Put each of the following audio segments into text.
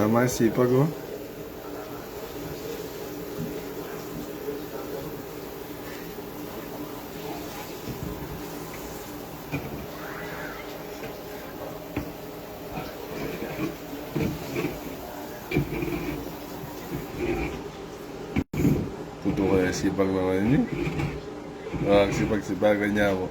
Tama yung sipag, oh. Totoo kaya sipag naman yun, eh. Sipag-sipagan niya ako.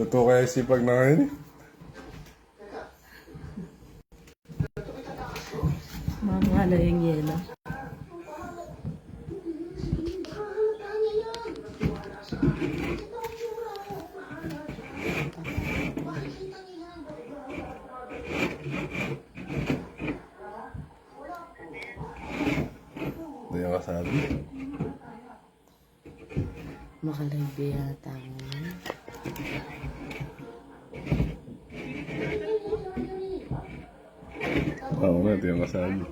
Totoo kaya sipag na ngayon, eh. Mamala yung yelo. Hindi yung kasabi. Makaligbi yata mo. Oo nga, ito yung kasabi.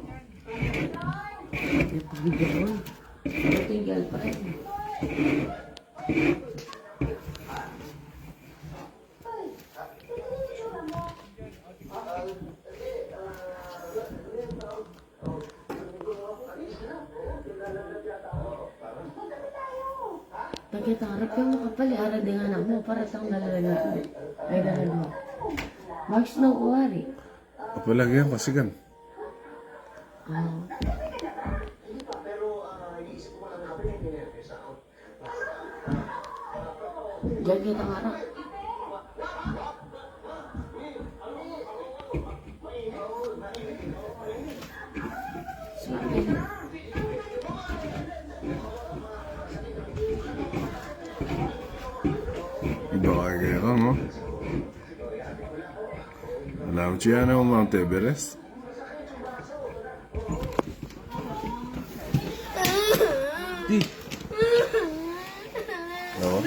May pagbigaon. Tinggal pa rin. Bakit harap yung makapal, harap din anak mo, para siyang nalalag ko. Ay, nalalag mo. Marks na uwari. Kapalagyan, kasigan. Diyan kita harap. Sorry. Iba kaya ka, no? Alam mo siya na Mount Everest? Di. Oo.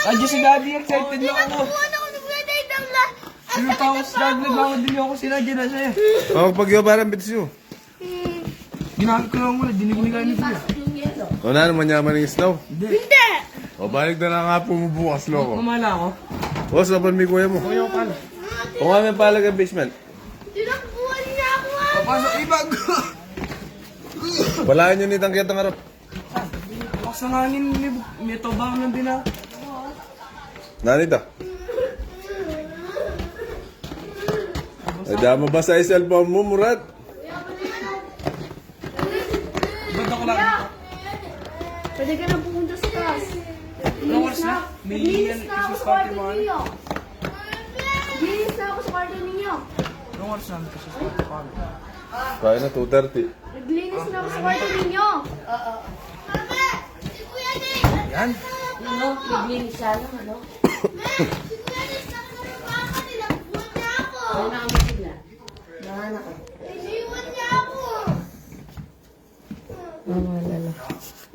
Ay, si Daddy, excited na ako. Pero tapos naglabangan din ako, sinadya na siya. Ako pag-iwa parang bitis yun. Ginamit ko lang muna, dinig ni Kani Pia. O na naman yaman ng snow. Hindi. O balik na lang nga po mo bukas, loko. Kumala ako. O, saban may kuya mo. Kuya ko pala. O nga may palag ang basement. Tinakbuhan niya ako ah! Papasok ibag. Walaan nyo nitang kitang harap. Lakas ng hangin, may tobang lang din ako. Nanita. Ay, dama ba sa cellphone mo, Murat? Ba't ako lang? Pwede ka na pumunta sa class. Anong oras na? May Naglinis na ako Christmas sa party kwarto mo. ninyo. Naglinis na ako sa kwarto ninyo. Anong oras namin kasi sa pag? Kaya na, 2:30. Naglinis na ako sa kwarto ninyo. Yan. Ano? Naglinis siya lang, ano? Ano na ang masila? Nahanak ka. Mamalala.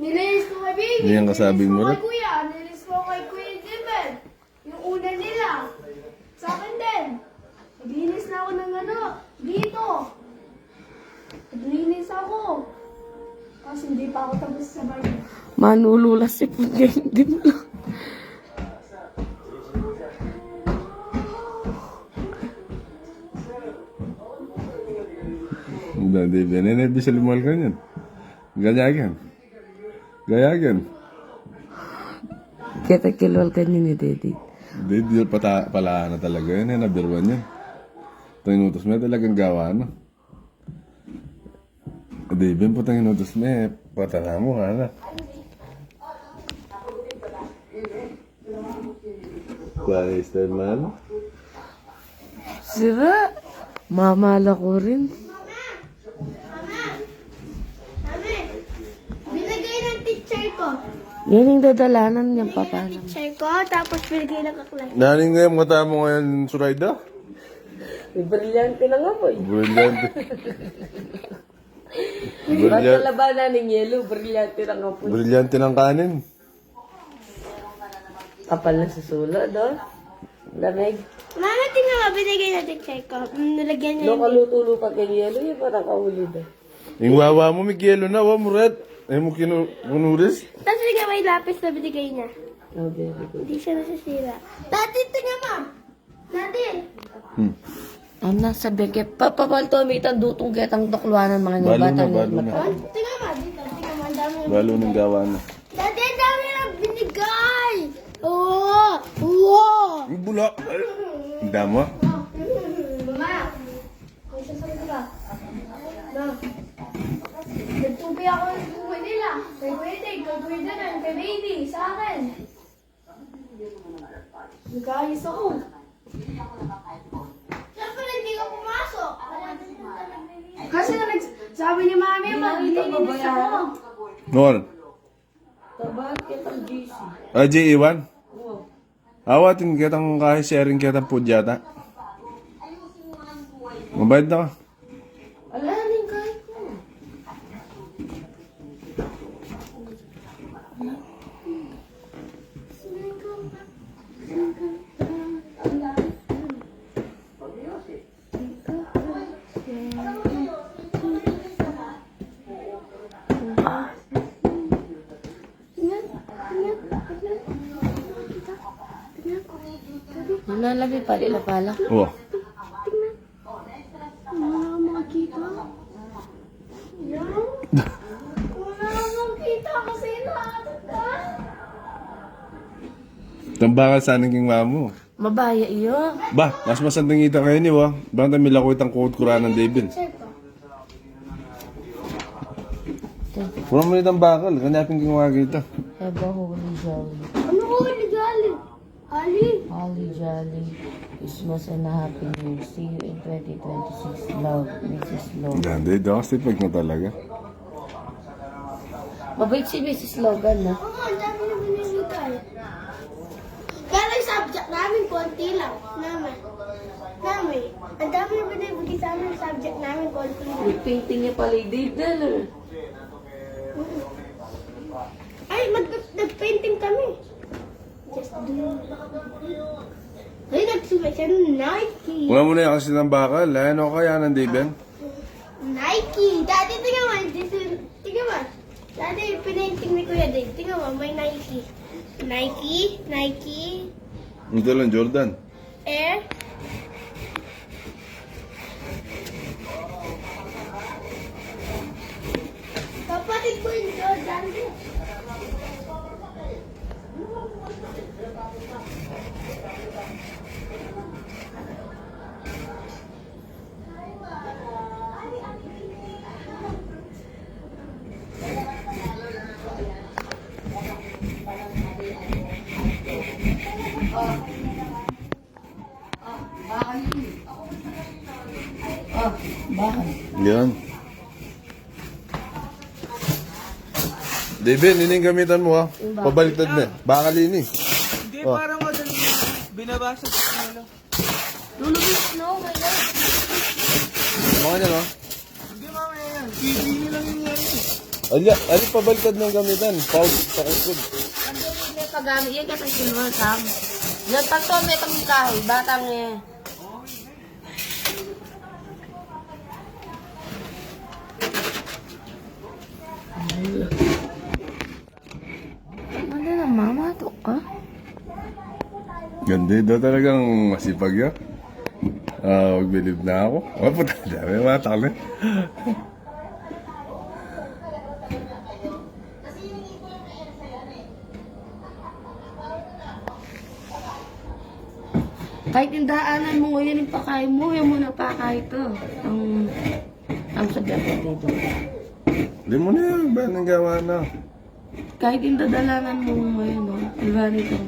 Nilinis ko kay baby. Hindi yan kasabing Nilinis ko Murat. kay kuya. Nilinis ko kay kuya Jimel. Yung una nila. Sa akin din. Naglinis na ako ng ano. Dito. Naglinis ako. Kasi hindi pa ako tapos sa bayo. Manululas si Punya, hindi mo lang. Hindi, hindi bisa limal ganyan. Ganyagan. Gayagan. Kita kilol ka niyo ni Daddy. Hindi, pala na talaga yun. Nabirwan yan. Ito inutos mo, talagang gawa na. Hindi, bin po itong inutos mo, patala mo, na. Kaya style man? Sira. Mamala ko rin. Sabi, binigay ng teacher ko. Yan yung dadalanan niyang papa naman. Teacher ko, tapos binigay ng kaklase. Naning ngayon mga tao mo ngayon, Surayda? Brilyante na nga po eh. Brilliant. Ba't nalabanan ng yelo? Brilyante na nga po. Brilyante ng kanin. Kapal na sa sulo, no? Lamig. Mama, tingnan mo, binigay ng teacher ko. Nalagyan niya No, kaluto-luto kay yelo, yung parang kahuli na. Yung wawa mo, may kielo na, wa, Murat. Ay mo kinunuris. Tapos bigyan may lapis na binigay niya. Oh, very good. Hindi siya nasisira. Dati, tingnan mo. Dati. Ang nasa beke, papapaltomitan dutong ketang tukluanan mga Balo na, batang balo na. Tingnan mo, dito. Tingnan mo, ang dami. Balo ng gawa na. Dati, ang dami na binigay. Oo. Oo. Ang bulak. Ang damo. Mama, may sasabi ka. Na, nagtubi ako ng buhay nila. Kay Kuya Danan, kay Baby, sa akin. Nag-ayos ako. Siyempre, hindi ka pumasok. Kasi sabi ni Mami, maglilinis ako. Noon. Tabahan ketang GC. JE1? Awatin kitang kahit sharing kitang food yata. Mabayad na ka. Alanin kahit ko. Nalabi pa, lila pala. Oo. Wala akong makakita. Yan. Wala akong makakita kasi naatag ka. Tambakal sana king mamo. Mabaya iyo. Ba, mas masandang ita kayo niyo, ah. Bang tamila ko itang kuhut kura ng David. Check ko. Kurang mo itang bakal, kanyapin king wakita. Heba holy jolly. Ano ko gali? Ali. Holly jolly. Christmas and a happy new year. See you in 2026. Love, Mrs. Logan. Ganda, sipag na talaga. Mabait si Mrs. Logan, na. Oo, ang dami na binibigay. Pero yung subject namin, konti lang. Namin. Ang dami na binibigay sa amin, yung subject namin, konti lang. May painting niya pala yung Dave Deller. Ay, nag-painting kami. Just do. Ay, nagsumay siya ng Nike. Wala mo na yung kasi ng bakal. Ano kaya ng David? Nike. Dati, tingnan mo. Tingnan mo. Dati, pinainting ni Kuya Dave. Tingnan mo, may Nike. Nike. Ito lang, Jordan. Air. Kapatid ko yung Jordan. Bakal. Yan. David, ini yung gamitan mo, ha? Pabaliktad na. Bakal ini. Hindi, Oh. parang madali na. Binabasa sa kanila. Lulubis, no? My God. Mga niya, no? Hindi, mamaya yan. Pipili lang yung yan. Ali, pabaliktad ng gamitan. Pause, pakisod. Ang David may pagamit. Yan katang silver sam. Yan tanto may itong kahoy. Batang eh. Ano na mama to, ah? Ganda daw talagang masipag yan. Mag-believe na ako. Puta, dami mga takli. Kahit yung daanan mo ngayon yung pakain mo, yung muna pakain to. Ang sabihan ko dito. Hindi mo na yan. Ba nang gawa na? Kahit yung dadalanan mo ngayon, no? Iba nito.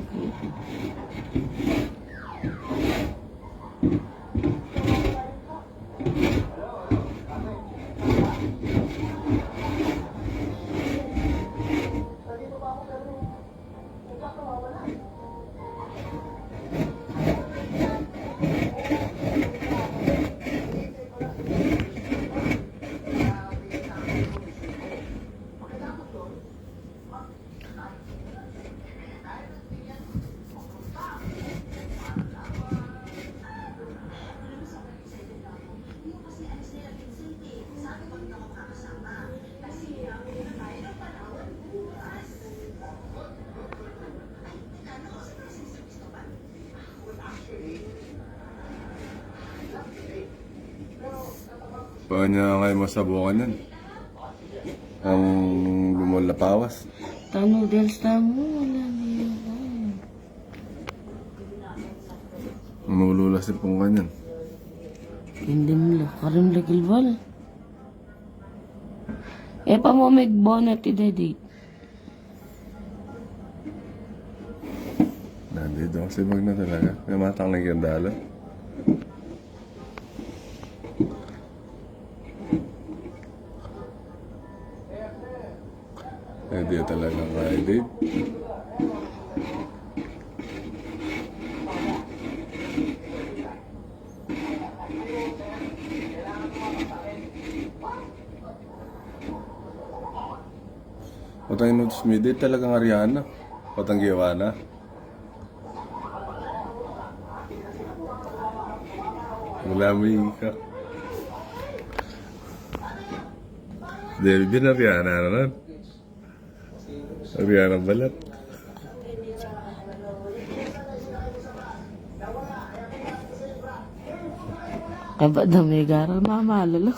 Paano niya kayo masabukan yan? Ang lumol na pawas. Noodles na mo, wala niyo. Manulula si pong kanyan. Hindi mo lang, karim lagilwal. Pa mo may bonnet ti daddy. Nandito kasi bag na talaga. May matang nagyandala. Hindi talaga kaya date. Patang inutos mo, date talagang Ariana. Patang Giovanna. Wala mo yung ka. David, Ariana na rin. Ariana balat. Kaba na may garal, mamalalo.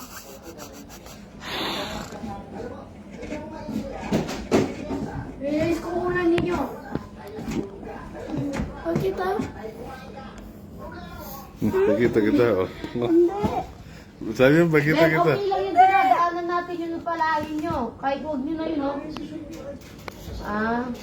Release ko muna ninyo. Pagkita? Pakita kita, oh. Sabi mo, pakita kita. Okay lang yung dinadaanan natin yung palahin nyo. Kahit huwag nyo na yun, oh.